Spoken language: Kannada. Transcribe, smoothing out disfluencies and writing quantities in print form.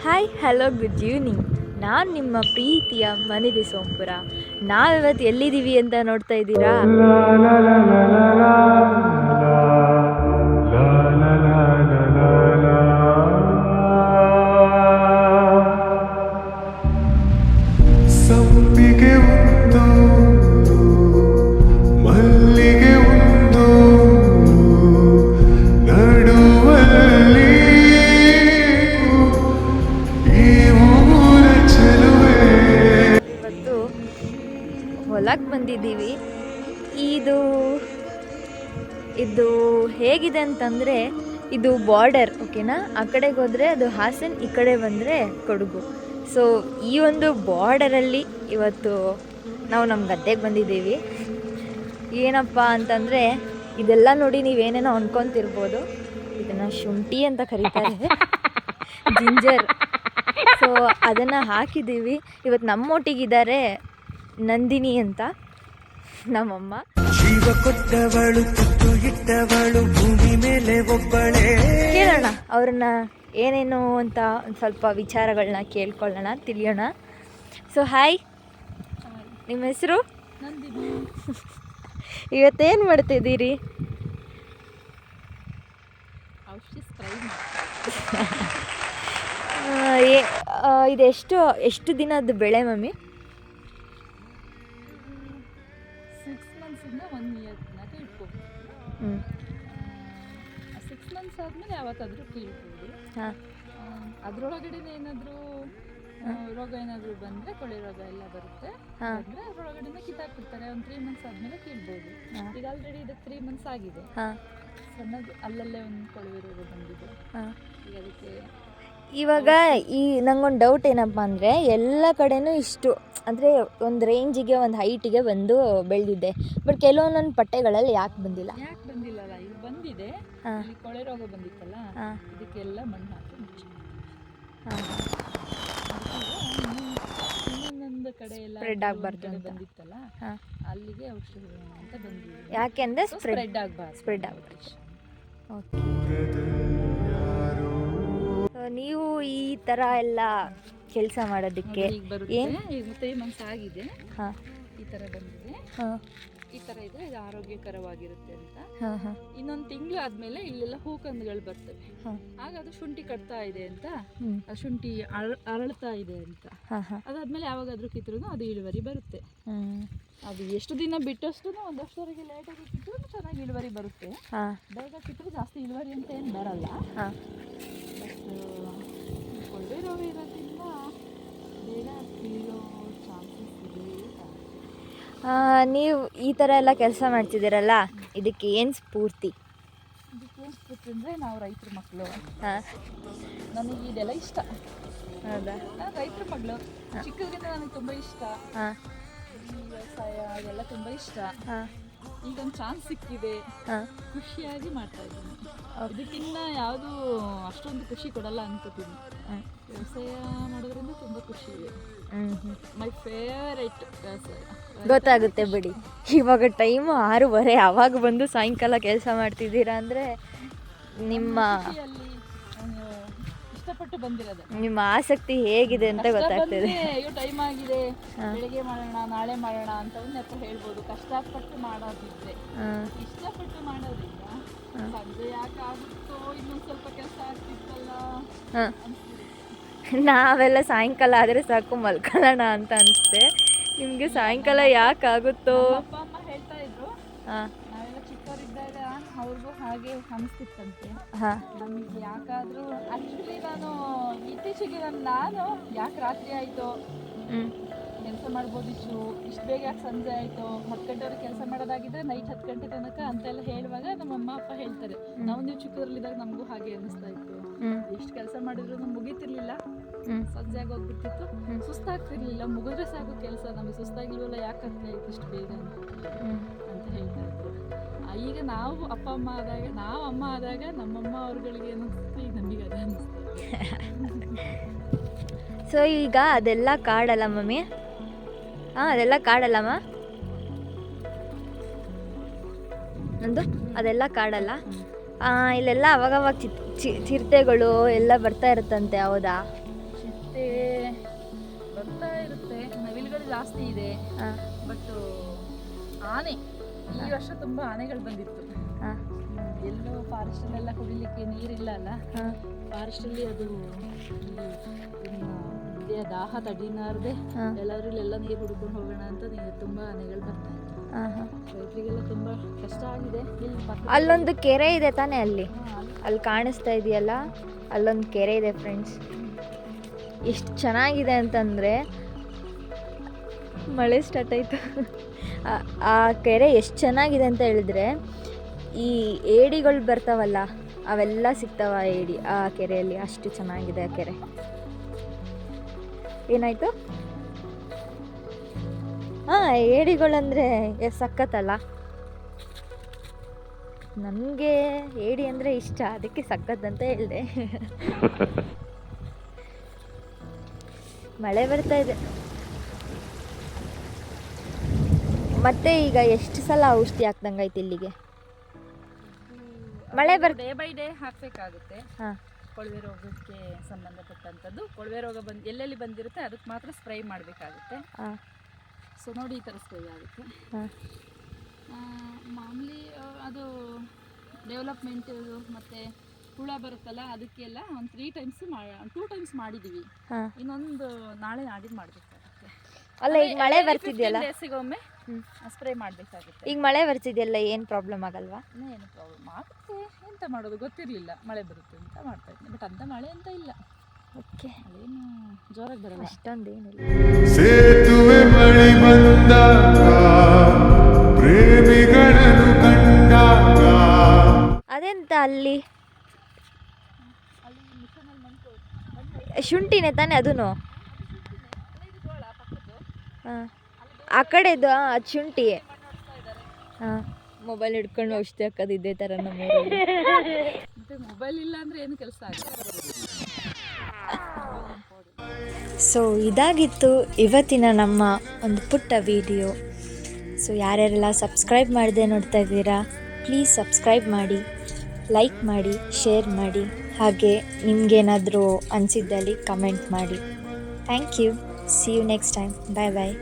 Hi hello good evening. ನಾನು ನಿಮ್ಮ ಪ್ರೀತಿಯ ಮನಿದೆ ಸೋಂಪುರ. ನಾವಿವತ್ತು ಎಲ್ಲಿದ್ದೀವಿ ಅಂತ ನೋಡ್ತಾ ಇದ್ದೀರಾ? ಹೊಲಕ್ಕೆ ಬಂದಿದ್ದೀವಿ. ಇದು ಹೇಗಿದೆ ಅಂತಂದರೆ, ಇದು ಬಾರ್ಡರ್, ಓಕೆನಾ? ಆ ಕಡೆಗೆ ಹೋದರೆ ಅದು ಹಾಸನ್, ಈ ಕಡೆ ಬಂದರೆ ಕೊಡಗು. ಸೊ ಈ ಒಂದು ಬಾರ್ಡರಲ್ಲಿ ಇವತ್ತು ನಾವು ನಮ್ಮ ಗದ್ದೆಗೆ ಬಂದಿದ್ದೀವಿ. ಏನಪ್ಪ ಅಂತಂದರೆ, ಇದೆಲ್ಲ ನೋಡಿ ನೀವೇನೇನೋ ಅನ್ಕೊತಿರ್ಬೋದು, ಇದನ್ನು ಶುಂಠಿ ಅಂತ ಕರೀತಾರೆ, ಜಿಂಜರ್. ಸೊ ಅದನ್ನು ಹಾಕಿದ್ದೀವಿ. ಇವತ್ತು ನಮ್ಮೊಟ್ಟಿಗಿದ್ದಾರೆ ನಂದಿನಿ ಅಂತ, ನಮ್ಮಮ್ಮ. ಜೀವ ಕೊಟ್ಟವಳು, ತುತ್ತು ಇಟ್ಟವಳು, ಭೂಮಿ ಮೇಲೆ ಒಬ್ಬಳೇ. ಕೇಳೋಣ ಅವ್ರನ್ನ ಏನೇನು ಅಂತ ಒಂದು ಸ್ವಲ್ಪ ವಿಚಾರಗಳನ್ನ ಕೇಳ್ಕೊಳ್ಳೋಣ, ತಿಳಿಯೋಣ. ಸೊ ಹಾಯ್, ನಿಮ್ಮ ಹೆಸರು? ನಂದಿನಿ. ಇವತ್ತೇನು ಮಾಡ್ತಿದ್ದೀರಿ? ಔಷಧಿ ಸ್ಪ್ರೈ ಎಷ್ಟು ದಿನದ ಬೆಳೆ ಮಮ್ಮಿ? 6 ಮಂತ್ಸಿಂದ 1 ಇಯರ್ ತನಕ ಇಟ್ಕೋಬೋದು. 6 ಮಂತ್ಸ್ ಆದಮೇಲೆ ಯಾವತ್ತಾದರೂ ಕೀಳ್ಬೋದು. ಅದರೊಳಗಡೆ ಏನಾದರೂ ರೋಗ ಏನಾದರೂ ಬಂದರೆ, ಕೊಳೆ ರೋಗ ಎಲ್ಲ ಬರುತ್ತೆ ಅಂದರೆ ಅದರೊಳಗಡೆ ಕಿತ್ತಾಕ್ಬಿಡ್ತಾರೆ. ಒಂದು 3 ಮಂತ್ಸ್ ಆದಮೇಲೆ ಕೀಳ್ಬೋದು. ಈಗ ಆಲ್ರೆಡಿ ಇದಕ್ಕೆ 3 ಮಂತ್ಸ್ ಆಗಿದೆ. ಸಣ್ಣದು ಅಲ್ಲಲ್ಲೇ ಒಂದು ಕೊಳವೆ ರೋಗ ಬಂದಿದೆ. ಈಗ ಅದಕ್ಕೆ ಇವಾಗ ನಂಗೊಂದು ಡೌಟ್ ಏನಪ್ಪ ಅಂದರೆ, ಎಲ್ಲ ಕಡೆನೂ ಇಷ್ಟು ಅಂದರೆ ಒಂದು ರೇಂಜಿಗೆ, ಒಂದು ಹೈಟಿಗೆ ಬಂದು ಬೆಳೆದಿದೆ. ಬಟ್ ಕೆಲವೊಂದೊಂದು ಪಟ್ಟೆಗಳಲ್ಲಿ ಯಾಕೆ ಬಂದಿಲ್ಲ? ಬಂದಿಲ್ಲಲ್ಲ, ಈಗ ಬಂದಿದೆ. ಇಲ್ಲಿ ಕೊಳೆ ರೋಗ ಬಂದಿತ್ತಲ್ಲ, ಇದಕ್ಕೆಲ್ಲ ಮಣ್ಣು ಹಾಕಿ ಮುಚ್ಚಿ. ಇನ್ನೊಂದೊಂದು ಕಡೆ ಎಲ್ಲ ಸ್ಪ್ರೆಡ್ ಆಗಬಾರ್ದು ಅಂತ ಬಂದಿತ್ತಲ್ಲ, ಅಲ್ಲಿಗೆ ಔಷಧಿ ಅಂತ ಬಂದಿದೆ. ಯಾಕೆಂದರೆ ಸ್ಪ್ರೆಡ್ ಆಗಬಾರ್ದು. ಓಕೆ. ನೀವು ಈ ಥರ ಎಲ್ಲ ಕೆಲಸ ಮಾಡೋದಕ್ಕೆ ಏನು ಈಗ 3 ಮಂತ್ಸ್ ಆಗಿದೆ. ಈ ಥರ ಬಂದಿದೆ. ಈ ಥರ ಇದ್ರೆ ಇದು ಆರೋಗ್ಯಕರವಾಗಿರುತ್ತೆ ಅಂತ. ಇನ್ನೊಂದು ತಿಂಗಳು ಆದಮೇಲೆ ಇಲ್ಲೆಲ್ಲ ಹೂಕಂದುಗಳು ಬರ್ತವೆ. ಆಗ ಅದು ಶುಂಠಿ ಕಟ್ತಾ ಇದೆ ಅಂತ, ಶುಂಠಿ ಅರಳ್ತಾ ಇದೆ ಅಂತ. ಅದಾದ್ಮೇಲೆ ಯಾವಾಗಾದ್ರೂ ಕಿತ್ರೂ ಅದು ಇಳುವರಿ ಬರುತ್ತೆ. ಅದು ಎಷ್ಟು ದಿನ ಬಿಟ್ಟಷ್ಟು, ಒಂದಷ್ಟವರೆಗೆ ಲೇಟಾಗಿ ಕಿತ್ತರೂ ಚೆನ್ನಾಗಿ ಇಳುವರಿ ಬರುತ್ತೆ. ಬೇಗ ಕಿತ್ತರೂ ಜಾಸ್ತಿ ಇಳುವರಿ ಅಂತ ಏನು ಬರಲ್ಲ. ಬಟ್ ಕೊಳವೆ ರೋಗ ಇರೋದ್ರಿಂದ ಬೇಗ ಕೀಳೋ ಚಾನ್ಸಸ್ ಇದೆ. ನೀವು ಈ ಥರ ಎಲ್ಲ ಕೆಲಸ ಮಾಡ್ತಿದ್ದೀರಲ್ಲ, ಇದಕ್ಕೆ ಏನು ಸ್ಫೂರ್ತಿ? ಇದಕ್ಕೇನು ಸ್ಫೂರ್ತಿ ಅಂದರೆ, ನಾವು ರೈತರ ಮಕ್ಕಳು. ನನಗೆ ಇದೆಲ್ಲ ಇಷ್ಟ. ಹೌದಾ? ನಾನು ರೈತರ ಮಗಳು. ಚಿಕ್ಕದ್ರಿಂದ ನನಗೆ ತುಂಬ ಇಷ್ಟ. ಈ ವ್ಯವಸಾಯ ಅದೆಲ್ಲ ತುಂಬ ಇಷ್ಟ. ಈಗೊಂದು ಚಾನ್ಸ್ ಸಿಕ್ಕಿದೆ, ಖುಷಿಯಾಗಿ ಮಾಡ್ತಾ ಇದ್ದೀನಿ. ಇದಕ್ಕಿನ್ನ ಯಾವುದು ಅಷ್ಟೊಂದು ಖುಷಿ ಕೊಡಲ್ಲ ಅನ್ಕೋತೀನಿ. ವ್ಯವಸಾಯ ಮಾಡೋದ್ರಿಂದ ತುಂಬ ಖುಷಿ ಇದೆ. ಮೈ ಫೇವರೇಟ್ ವ್ಯವಸಾಯ. ಗೊತ್ತಾಗುತ್ತೆ ಬಿಡಿ. ಇವಾಗ ಟೈಮು 6:30, ಆವಾಗ ಬಂದು ಸಾಯಂಕಾಲ ಕೆಲಸ ಮಾಡ್ತಿದ್ದೀರಾ ಅಂದರೆ ನಿಮ್ಮ ಇಷ್ಟಪಟ್ಟು ಬಂದಿರೋದು, ನಿಮ್ಮ ಆಸಕ್ತಿ ಹೇಗಿದೆ ಅಂತ ಗೊತ್ತಾಗ್ತದೆ. ಅಯ್ಯೋ ಟೈಮ್ ಆಗಿದೆ, ಬೆಳಿಗ್ಗೆ ಮಾಡೋಣ, ನಾಳೆ ಮಾಡೋಣ ಅಂತ ಒಂದು ಹೇಳ್ಬೋದು. ಕಷ್ಟಪಟ್ಟು ಮಾಡೋದಿದ್ರೆ, ಇಷ್ಟಪಟ್ಟು ಮಾಡೋದ್ರಿಂದ ಸಂಜೆ ಯಾಕೆ ಆಗುತ್ತೋ, ಇನ್ನೊಂದು ಸ್ವಲ್ಪ ಕೆಲಸ ಆಗ್ತಿತ್ತಲ್ಲ. ನಾವೆಲ್ಲ ಸಾಯಂಕಾಲ ಆದರೆ ಸಾಕು ಮಲ್ಕೊಳ್ಳೋಣ ಅಂತ ಅನಿಸುತ್ತೆ. ನಿಮಗೆ ಸಾಯಂಕಾಲ ಯಾಕೆ ಆಗುತ್ತೋ? ಅಪ್ಪ ಅಮ್ಮ ಹೇಳ್ತಾ ಇದ್ರು, ನಾವೆಲ್ಲ ಚಿಕ್ಕವರಿದ್ದಾಗ ಅವ್ರಿಗೂ ಹಾಗೆ ಅನಿಸ್ತಿತ್ತಂತೆ. ನಮಗೆ ಯಾಕಾದರೂ ಆ್ಯಕ್ಚುಲಿ ನಾನು ಇತ್ತೀಚೆಗೆ ನಾನು ಯಾಕೆ ರಾತ್ರಿ ಆಯಿತು, ಕೆಲಸ ಮಾಡ್ಬೋದಿತ್ತು, ಇಷ್ಟು ಬೇಗ ಯಾಕೆ ಸಂಜೆ ಆಯಿತು, 10 ಗಂಟೆವರೆಗೆ ಕೆಲಸ ಮಾಡೋದಾಗಿದ್ದರೆ ನೈಟ್ 10 ಗಂಟೆ ತನಕ ಅಂತೆಲ್ಲ ಹೇಳುವಾಗ ನಮ್ಮ ಅಮ್ಮ ಅಪ್ಪ ಹೇಳ್ತಾರೆ, ನೀವು ಚಿಕ್ಕದ್ರಲ್ಲಿದ್ದಾಗ ನಮಗೂ ಹಾಗೆ ಅನ್ನಿಸ್ತಾ ಇತ್ತು. ಎಷ್ಟು ಕೆಲಸ ಮಾಡಿದ್ರು ಮುಗೀತಿರ್ಲಿಲ್ಲ, ಸಂಜೆ ಆಗೋಗ್ಬಿಡ್ತಿತ್ತು, ಸುಸ್ತಾಗ್ತಿರ್ಲಿಲ್ಲ, ಮುಗಿದ್ರೆ ಸಾಕು ಕೆಲಸ, ನಮಗೆ ಸುಸ್ತಾಗಿಲ್ವಲ್ಲ, ಯಾಕೆ ಆಗ್ತಾ ಇತ್ತು ಇಷ್ಟು ಬೇಗ ಅಂತ ಹೇಳ್ತಾ ಇದ್ರು. ಈಗ ನಾವು ಅಪ್ಪ ಅಮ್ಮ ಆದಾಗ, ನಾವು ಅಮ್ಮ ಆದಾಗ ನಮ್ಮಮ್ಮ ಅವ್ರುಗಳಿಗೆ ಅನ್ನಿಸ್ತು, ಈಗ ನಮಗೆ ಅದೇ ಅನ್ನಿಸ್ತು. ಸೊ ಈಗ ಅದೆಲ್ಲ ಕಾಡಲ್ಲ ಮಮ್ಮಿ? ಅದೆಲ್ಲ ಕಾಡಲ್ಲಮ್ಮ ನಂದು? ಅದೆಲ್ಲ ಕಾಡಲ್ಲ. ಇಲ್ಲೆಲ್ಲ ಅವಾಗವಾಗ ಚಿರತೆಗಳು ಎಲ್ಲ ಬರ್ತಾ ಇರುತ್ತಂತೆ, ಹೌದಾ? ಮತ್ತೆ ಬರ್ತಾ ಇರುತ್ತೆ, ನವಿಲುಗಳು ಜಾಸ್ತಿ ಇದೆ. ಹಾಂ ಬಟ್ ಆನೆ ಈ ವರ್ಷ ತುಂಬ ಆನೆಗಳು ಬಂದಿತ್ತು. ಹಾಂ ಎಲ್ಲೋ ಫಾರೆಸ್ಟಲ್ಲೆಲ್ಲ ಕುಡಿಲಿಕ್ಕೆ ನೀರಿಲ್ಲ ಅಲ್ಲ, ಹಾಂ ಫಾರೆಸ್ಟಲ್ಲಿ ಅದು ಇನ್ನು ದಾಹ ತಡಿನಾರದೆ ಹಾಂ ಎಲ್ಲಾದ್ರೂ ಇಲ್ಲೆಲ್ಲ ನೀರು ಹುಡ್ಕೊಂಡು ಹೋಗೋಣ ಅಂತ ತುಂಬ ಆನೆಗಳು ಬರ್ತಾ ಇತ್ತು. ಹಾಂ ಹಾಂ ರೈತರಿಗೆಲ್ಲ ತುಂಬ ಕಷ್ಟ ಆಗಿದೆ. ಇಲ್ಲಿ ಅಲ್ಲೊಂದು ಕೆರೆ ಇದೆ ತಾನೇ ಅಲ್ಲಿ ಅಲ್ಲಿ ಅಲ್ಲಿ ಕಾಣಿಸ್ತಾ ಇದೆಯಲ್ಲ, ಅಲ್ಲೊಂದು ಕೆರೆ ಇದೆ ಫ್ರೆಂಡ್ಸ್. ಎಷ್ಟು ಚೆನ್ನಾಗಿದೆ ಅಂತಂದರೆ, ಮಳೆ ಸ್ಟಾರ್ಟ್ ಆಯಿತು. ಆ ಕೆರೆ ಎಷ್ಟು ಚೆನ್ನಾಗಿದೆ ಅಂತ ಹೇಳಿದ್ರೆ, ಈ ಏಡಿಗಳು ಬರ್ತಾವಲ್ಲ ಅವೆಲ್ಲ ಸಿಗ್ತಾವ ಏಡಿ ಆ ಕೆರೆಯಲ್ಲಿ. ಅಷ್ಟು ಚೆನ್ನಾಗಿದೆ ಆ ಕೆರೆ. ಏನಾಯಿತು? ಹಾಂ, ಏಡಿಗಳಂದರೆ ಸಖತ್ತಲ್ಲ. ನನಗೆ ಏಡಿ ಅಂದರೆ ಇಷ್ಟ, ಅದಕ್ಕೆ ಸಖತ್ತಂತ ಹೇಳಿದೆ. ಮಳೆ ಬರ್ತಾ ಇದೆ. ಮತ್ತೆ ಈಗ ಎಷ್ಟು ಸಲ ಔಷಧಿ ಹಾಕ್ದಂಗಾಯ್ತು ಇಲ್ಲಿಗೆ? ಮಳೆ ಡೇ ಬೈ ಡೇ ಹಾಕಬೇಕಾಗುತ್ತೆ. ಹಾಂ ಕೊಳವೆ ರೋಗಕ್ಕೆ ಸಂಬಂಧಪಟ್ಟಂಥದ್ದು. ಕೊಳವೆ ರೋಗ ಎಲ್ಲೆಲ್ಲಿ ಬಂದಿರುತ್ತೆ ಅದಕ್ಕೆ ಮಾತ್ರ ಸ್ಪ್ರೇ ಮಾಡಬೇಕಾಗುತ್ತೆ. ಹಾಂ ಸೊ ನೋಡಿ, ಈ ಥರ ಸ್ಪ್ರೇ ಆಗುತ್ತೆ. ಹಾಂ ಮಾಮೂಲಿ ಅದು ಡೆವಲಪ್ಮೆಂಟ್ ಮತ್ತು ಹುಳ ಬರುತ್ತಲ್ಲ, ಅದಕ್ಕೆಲ್ಲ ಒಂದು 2 ಟೈಮ್ಸ್ ಮಾಡಿದ್ದೀವಿ. ಹಾಂ ಇನ್ನೊಂದು ನಾಳೆ ನಾಡಿದ್ದು ಮಾಡಬೇಕಾಗುತ್ತೆ. ಅಲ್ಲ, ಈಗ ಮಳೆ ಬರ್ತಿದೆಯಲ್ಲ, ಡೇಸಿಗೊಮ್ಮೆ ಸ್ಪ್ರೇ ಮಾಡಬೇಕಾಗುತ್ತೆ. ಈಗ ಮಳೆ ಬರ್ತಿದೆಯಲ್ಲ, ಏನು ಪ್ರಾಬ್ಲಮ್ ಆಗಲ್ವಾ? ಏನು ಪ್ರಾಬ್ಲಮ್ ಆಗುತ್ತೆ. ಎಂತ ಮಾಡೋದು ಗೊತ್ತಿರಲಿಲ್ಲ ಮಳೆ ಬರುತ್ತೆ ಅಂತ ಮಾಡ್ತಾ ಇದ್ದೀನಿ. ಬಟ್ ಅಂತ ಮಳೆ ಅಂತ ಇಲ್ಲ. ಓಕೆ, ಅದೇನು ಜೋರಾಗಿ ಬರಲ್ಲ. ಅಷ್ಟೊಂದೇನಿಲ್ಲ. ಸೇತುವೆ ಬಳಿ ಬಂದಾಗ ಪ್ರೇಮಿಗಳನ್ನು ಕಂಡಾಗ ಅದೆಂತ ಅಲ್ಲಿ ಶುಂಠಿನೇ ತಾನೇ ಅದೂ? ಹಾಂ, ಆ ಕಡೆದು ಅದು ಶುಂಠಿ. ಹಾಂ, ಮೊಬೈಲ್ ಹಿಡ್ಕೊಂಡು ಔಷಧಿ ಹಾಕೋದು ಇದೇ ಥರ ನಮ್ಮೂರಲ್ಲಿ. ಮತ್ತೆ ಮೊಬೈಲ್ ಇಲ್ಲ ಅಂದರೆ ಏನು ಕೆಲಸ ಆಗಲ್ಲ. ಸೊ ಇದಾಗಿತ್ತು ಇವತ್ತಿನ ನಮ್ಮ ಒಂದು ಪುಟ್ಟ ವಿಡಿಯೋ. ಸೊ ಯಾರ್ಯಾರೆಲ್ಲ ಸಬ್ಸ್ಕ್ರೈಬ್ ಮಾಡದೆ ನೋಡ್ತಾ ಇದ್ದೀರಾ, ಪ್ಲೀಸ್ ಸಬ್ಸ್ಕ್ರೈಬ್ ಮಾಡಿ, ಲೈಕ್ ಮಾಡಿ, ಶೇರ್ ಮಾಡಿ. ಹಾಗೆ ನಿಮಗೇನಾದರೂ ಅನಿಸಿದ್ದಲ್ಲಿ ಕಮೆಂಟ್ ಮಾಡಿ. Thank you. See you next time. Bye bye.